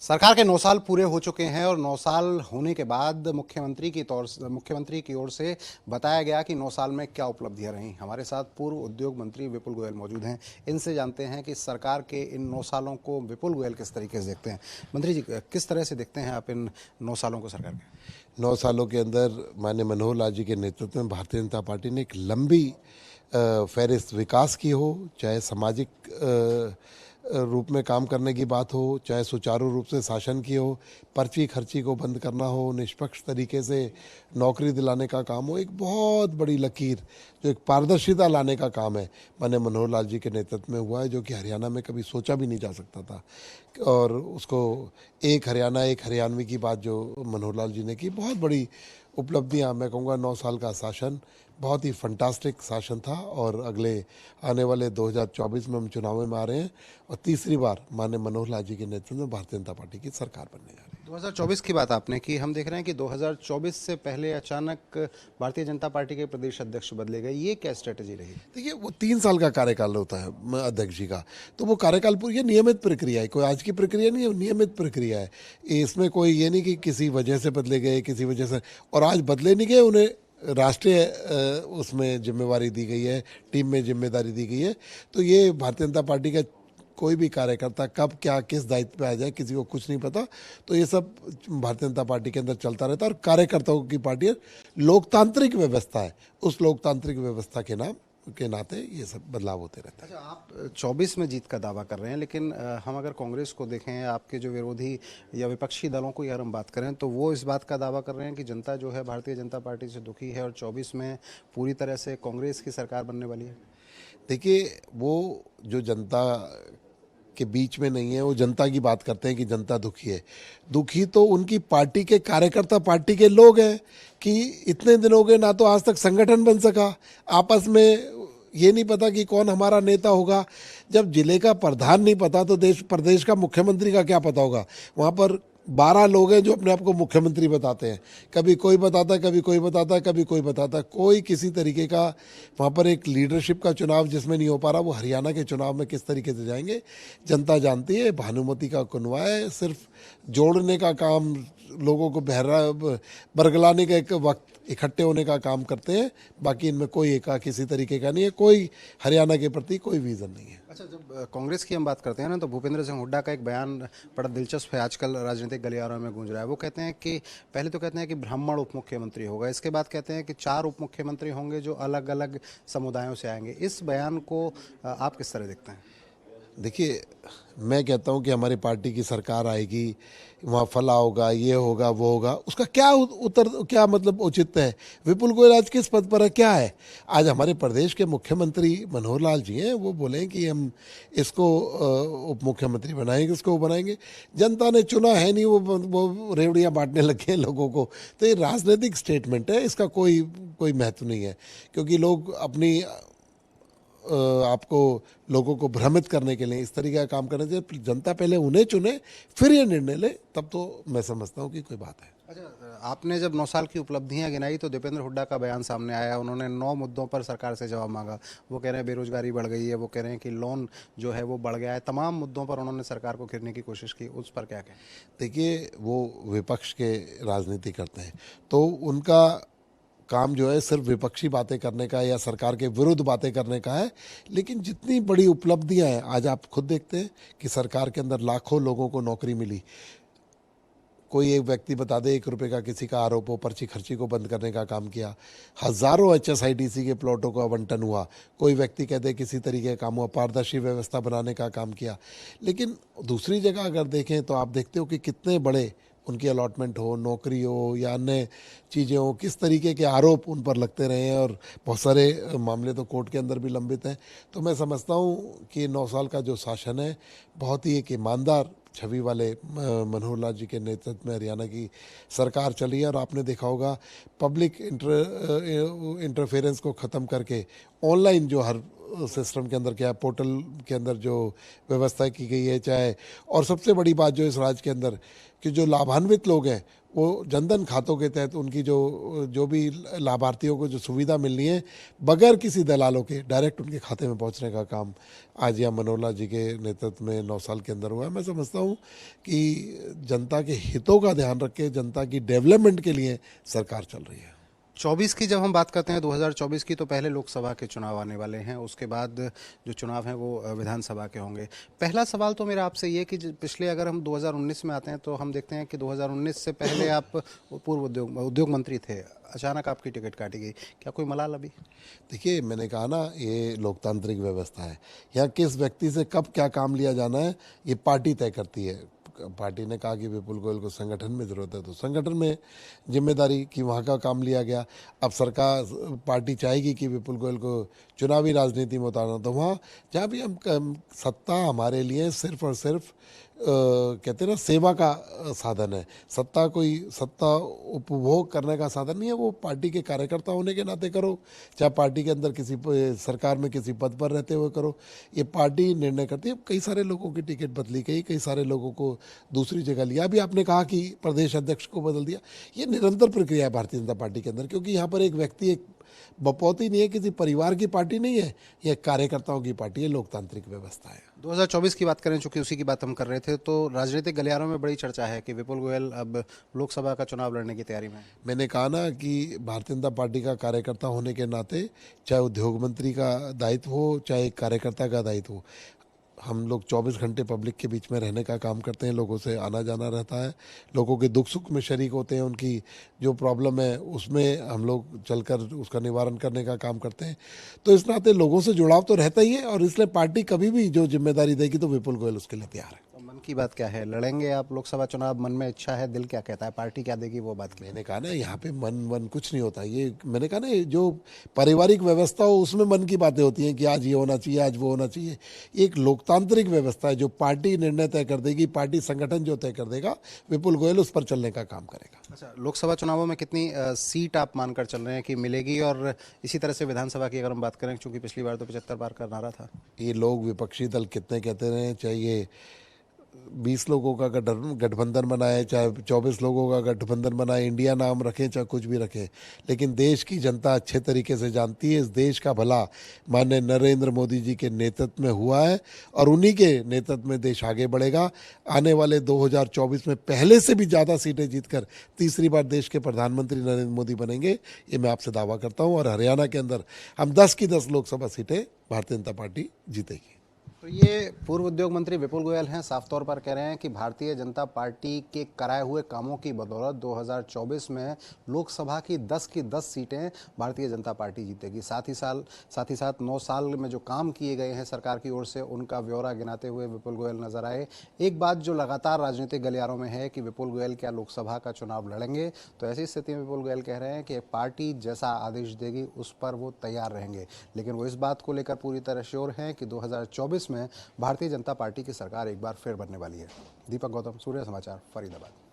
सरकार के 9 साल पूरे हो चुके हैं और 9 साल होने के बाद मुख्यमंत्री की ओर से बताया गया कि 9 साल में क्या उपलब्धियां रहीं। हमारे साथ पूर्व उद्योग मंत्री विपुल गोयल मौजूद हैं। इनसे जानते हैं कि सरकार के इन 9 सालों को विपुल गोयल किस तरीके से देखते हैं। मंत्री जी, किस तरह से देखते हैं आप इन 9 सालों को सरकार के? 9 सालों के अंदर माननीय मनोहर लाल जी के नेतृत्व में भारतीय जनता पार्टी ने एक लंबी फहरिस्त विकास की हो, चाहे सामाजिक रूप में काम करने की बात हो, चाहे सुचारू रूप से शासन की हो, पर्ची खर्ची को बंद करना हो, निष्पक्ष तरीके से नौकरी दिलाने का काम हो। एक बहुत बड़ी लकीर जो एक पारदर्शिता लाने का काम है माननीय मनोहर लाल जी के नेतृत्व में हुआ है, जो कि हरियाणा में कभी सोचा भी नहीं जा सकता था। और उसको एक हरियाणा एक हरियाणवी की बात जो मनोहर लाल जी ने की, बहुत बड़ी उपलब्धियां। मैं कहूँगा 9 साल का शासन बहुत ही फंटास्टिक शासन था और अगले आने वाले 2024 में हम चुनाव में आ रहे हैं और तीसरी बार माननीय मनोहर लाल जी के नेतृत्व में भारतीय जनता पार्टी की सरकार बनने जा रही है। 2024 की बात आपने की। हम देख रहे हैं कि 2024 से पहले अचानक भारतीय जनता पार्टी के प्रदेश अध्यक्ष बदले गए। ये क्या स्ट्रेटेजी रही? देखिए, वो 3 साल का कार्यकाल होता है अध्यक्ष जी का, तो वो कार्यकाल पूरी, ये नियमित प्रक्रिया है, कोई आज की प्रक्रिया नहीं है, नियमित प्रक्रिया है। इसमें कोई ये नहीं कि किसी वजह से बदले गए, किसी वजह से, और आज बदले नहीं गए, उन्हें राष्ट्रीय उसमें जिम्मेवारी दी गई है, टीम में जिम्मेदारी दी गई है। तो ये भारतीय जनता पार्टी का कोई भी कार्यकर्ता कब क्या किस दायित्व पे आ जाए किसी को कुछ नहीं पता। तो ये सब भारतीय जनता पार्टी के अंदर चलता रहता है और कार्यकर्ताओं की पार्टी लोकतांत्रिक व्यवस्था है, उस लोकतांत्रिक व्यवस्था के नाते ये सब बदलाव होते रहते हैं। अच्छा, आप 24 में जीत का दावा कर रहे हैं, लेकिन हम अगर कांग्रेस को देखें, आपके जो विरोधी या विपक्षी दलों को अगर हम बात करें, तो वो इस बात का दावा कर रहे हैं कि जनता जो है भारतीय जनता पार्टी से दुखी है और 24 में पूरी तरह से कांग्रेस की सरकार बनने वाली है। देखिए, वो जो जनता के बीच में नहीं है, वो जनता की बात करते हैं कि जनता दुखी है। दुखी तो उनकी पार्टी के कार्यकर्ता, पार्टी के लोग हैं कि इतने दिन हो गए ना तो आज तक संगठन बन सका, आपस में ये नहीं पता कि कौन हमारा नेता होगा। जब जिले का प्रधान नहीं पता तो प्रदेश का मुख्यमंत्री का क्या पता होगा। वहाँ पर 12 लोग हैं जो अपने आप को मुख्यमंत्री बताते हैं, कभी कोई बताता है, कभी कोई बताता है, कभी कोई बताता है। कोई किसी तरीके का वहाँ पर एक लीडरशिप का चुनाव जिसमें नहीं हो पा रहा, वो हरियाणा के चुनाव में किस तरीके से जाएंगे जनता जानती है। भानुमति का कुनवा है, सिर्फ जोड़ने का काम, लोगों को बरगलाने का एक वक्त इकट्ठे होने का काम करते हैं। बाकी इनमें कोई एका किसी तरीके का नहीं है, कोई हरियाणा के प्रति कोई विजन नहीं है। अच्छा, जब कांग्रेस की हम बात करते हैं ना, तो भूपेंद्र सिंह हुड्डा का एक बयान बड़ा दिलचस्प है, आजकल राजनीतिक गलियारों में गूंज रहा है। वो कहते हैं कि पहले तो कहते हैं कि ब्राह्मण उप मुख्यमंत्री होगा, इसके बाद कहते हैं कि 4 उप मुख्यमंत्री होंगे जो अलग अलग समुदायों से आएंगे। इस बयान को आप किस तरह देखते हैं? देखिए, मैं कहता हूं कि हमारी पार्टी की सरकार आएगी, वहाँ फला होगा, ये होगा, वो होगा, उसका क्या क्या मतलब उचित है। विपुल गोयल आज किस पद पर है, क्या है? आज हमारे प्रदेश के मुख्यमंत्री मनोहर लाल जी हैं, वो बोले कि हम इसको उप मुख्यमंत्री बनाएंगे, इसको बनाएंगे। जनता ने चुना है नहीं, वो रेवड़ियाँ बांटने लगे हैं लोगों को। तो ये राजनीतिक स्टेटमेंट है, इसका कोई महत्व नहीं है, क्योंकि लोग अपनी आपको लोगों को भ्रमित करने के लिए इस तरीके का काम करने चाहिए। जनता पहले उन्हें चुने, फिर ये निर्णय ले, तब तो मैं समझता हूँ कि कोई बात है। अच्छा, आपने जब 9 साल की उपलब्धियां गिनाई तो दीपेंद्र हुड्डा का बयान सामने आया। उन्होंने 9 मुद्दों पर सरकार से जवाब मांगा। वो कह रहे हैं बेरोजगारी बढ़ गई है, वो कह रहे हैं कि लोन जो है वो बढ़ गया है। तमाम मुद्दों पर उन्होंने सरकार को घेरने की कोशिश की। उस पर क्या कहें? देखिए, वो विपक्ष के राजनीति करते हैं, तो उनका काम जो है सिर्फ विपक्षी बातें करने का या सरकार के विरुद्ध बातें करने का है। लेकिन जितनी बड़ी उपलब्धियां हैं, आज आप खुद देखते हैं कि सरकार के अंदर लाखों लोगों को नौकरी मिली। कोई एक व्यक्ति बता दे, 1 रुपये का किसी का आरोप हो, पर्ची खर्ची को बंद करने का काम किया। हजारों HSIDC के प्लॉटों को आवंटन हुआ। कोई व्यक्ति कह दे किसी तरीके का काम हुआ, पारदर्शी व्यवस्था बनाने का काम किया। लेकिन दूसरी जगह अगर देखें तो आप देखते हो कि कितने बड़े उनकी अलॉटमेंट हो, नौकरी हो या अन्य चीज़ें हो, किस तरीके के आरोप उन पर लगते रहे हैं और बहुत सारे मामले तो कोर्ट के अंदर भी लंबित हैं। तो मैं समझता हूँ कि 9 साल का जो शासन है, बहुत ही एक ईमानदार छवि वाले मनोहर लाल जी के नेतृत्व में हरियाणा की सरकार चली है। और आपने देखा होगा, पब्लिक इंटरफेरेंस को ख़त्म करके ऑनलाइन जो हर सिस्टम के अंदर क्या है, पोर्टल के अंदर जो व्यवस्था की गई है, चाहे और सबसे बड़ी बात जो इस राज्य के अंदर कि जो लाभान्वित लोग हैं वो जनधन खातों के तहत उनकी जो भी लाभार्थियों को जो सुविधा मिलनी है बगैर किसी दलालों के डायरेक्ट उनके खाते में पहुंचने का काम आज यहाँ मनोहर जी के नेतृत्व में 9 साल के अंदर हुआ है। मैं समझता हूँ कि जनता के हितों का ध्यान रख के जनता की डेवलपमेंट के लिए सरकार चल रही है। 24 की जब हम बात करते हैं 2024 की, तो पहले लोकसभा के चुनाव आने वाले हैं, उसके बाद जो चुनाव हैं वो विधानसभा के होंगे। पहला सवाल तो मेरा आपसे ये कि पिछले अगर हम 2019 में आते हैं तो हम देखते हैं कि 2019 से पहले आप पूर्व उद्योग मंत्री थे, अचानक आपकी टिकट काटी गई, क्या कोई मलाल अभी? देखिए, मैंने कहा ना, ये लोकतांत्रिक व्यवस्था है। यहाँ किस व्यक्ति से कब क्या काम लिया जाना है ये पार्टी तय करती है। पार्टी ने कहा कि विपुल गोयल को संगठन में ज़रूरत है तो संगठन में जिम्मेदारी कि वहाँ का काम लिया गया। अब सरकार पार्टी चाहेगी कि विपुल गोयल को चुनावी राजनीति में उतारना, तो वहाँ जहाँ भी सत्ता हमारे लिए सिर्फ और सिर्फ कहते हैं ना सेवा का साधन है। सत्ता उपभोग करने का साधन नहीं है। वो पार्टी के कार्यकर्ता होने के नाते करो, चाहे पार्टी के अंदर किसी सरकार में किसी पद पर रहते हुए करो, ये पार्टी निर्णय करती है। कई सारे लोगों की टिकट बदली गई, कई सारे लोगों को दूसरी जगह लिया। अभी आपने कहा कि प्रदेश अध्यक्ष को बदल दिया, ये निरंतर प्रक्रिया है भारतीय जनता पार्टी के अंदर, क्योंकि यहाँ पर एक व्यक्ति एक बपौती नहीं है, किसी परिवार की पार्टी नहीं है, यह कार्यकर्ताओं की पार्टी है, लोकतांत्रिक व्यवस्था है। 2024 की बात करें, चूंकि उसी की बात हम कर रहे थे, तो राजनीतिक गलियारों में बड़ी चर्चा है कि विपुल गोयल अब लोकसभा का चुनाव लड़ने की तैयारी में है। मैंने कहा ना कि भारतीय जनता पार्टी का कार्यकर्ता होने के नाते चाहे उद्योग मंत्री का दायित्व हो, चाहे कार्यकर्ता का दायित्व हो, हम लोग 24 घंटे पब्लिक के बीच में रहने का काम करते हैं, लोगों से आना जाना रहता है, लोगों के दुख सुख में शरीक होते हैं, उनकी जो प्रॉब्लम है उसमें हम लोग चलकर उसका निवारण करने का काम करते हैं। तो इस नाते लोगों से जुड़ाव तो रहता ही है, और इसलिए पार्टी कभी भी जो जिम्मेदारी देगी तो विपुल गोयल उसके लिए तैयार है। तो मन की बात क्या है, लड़ेंगे आप लोकसभा चुनाव? मन में इच्छा है, दिल क्या कहता है, पार्टी क्या देगी वो बात? मैंने कहा ना, यहाँ पे मन कुछ नहीं होता। ये मैंने कहा ना, ये जो पारिवारिक व्यवस्था हो उसमें मन की बातें होती हैं कि आज ये होना चाहिए, आज वो होना चाहिए। एक लोकतांत्रिक व्यवस्था है, जो पार्टी निर्णय तय कर देगी, पार्टी संगठन जो तय कर देगा, विपुल गोयल उस पर चलने का काम करेगा। अच्छा, लोकसभा चुनावों में कितनी सीट आप मानकर चल रहे हैं कि मिलेगी? और इसी तरह से विधानसभा की अगर हम बात करें, क्योंकि पिछली बार तो 75 बार का नारा था। ये लोग विपक्षी दल कितने कहते रहे, चाहिए 20 लोगों का गठबंधन बनाए, चाहे 24 लोगों का गठबंधन बनाए, इंडिया नाम रखें, चाहे कुछ भी रखें, लेकिन देश की जनता अच्छे तरीके से जानती है इस देश का भला माननीय नरेंद्र मोदी जी के नेतृत्व में हुआ है, और उन्हीं के नेतृत्व में देश आगे बढ़ेगा। आने वाले 2024 में पहले से भी ज़्यादा सीटें जीतकर तीसरी बार देश के प्रधानमंत्री नरेंद्र मोदी बनेंगे, ये मैं आपसे दावा करता हूँ। और हरियाणा के अंदर हम 10 की 10 लोकसभा सीटें भारतीय जनता पार्टी जीतेगी। तो ये पूर्व उद्योग मंत्री विपुल गोयल हैं, साफ तौर पर कह रहे हैं कि भारतीय जनता पार्टी के कराए हुए कामों की बदौलत 2024 में लोकसभा की 10 सीटें भारतीय जनता पार्टी जीतेगी। साथ ही साथ 9 साल में जो काम किए गए हैं सरकार की ओर से, उनका ब्यौरा गिनाते हुए विपुल गोयल नजर आए। एक बात जो लगातार राजनीतिक गलियारों में है कि विपुल गोयल क्या लोकसभा का चुनाव लड़ेंगे, तो ऐसी स्थिति में विपुल गोयल कह रहे हैं कि पार्टी जैसा आदेश देगी उस पर वो तैयार रहेंगे। लेकिन वो इस बात को लेकर पूरी तरह श्योर हैं कि 2024 में भारतीय जनता पार्टी की सरकार एक बार फिर बनने वाली है। दीपक गौतम, सूर्य समाचार, फरीदाबाद।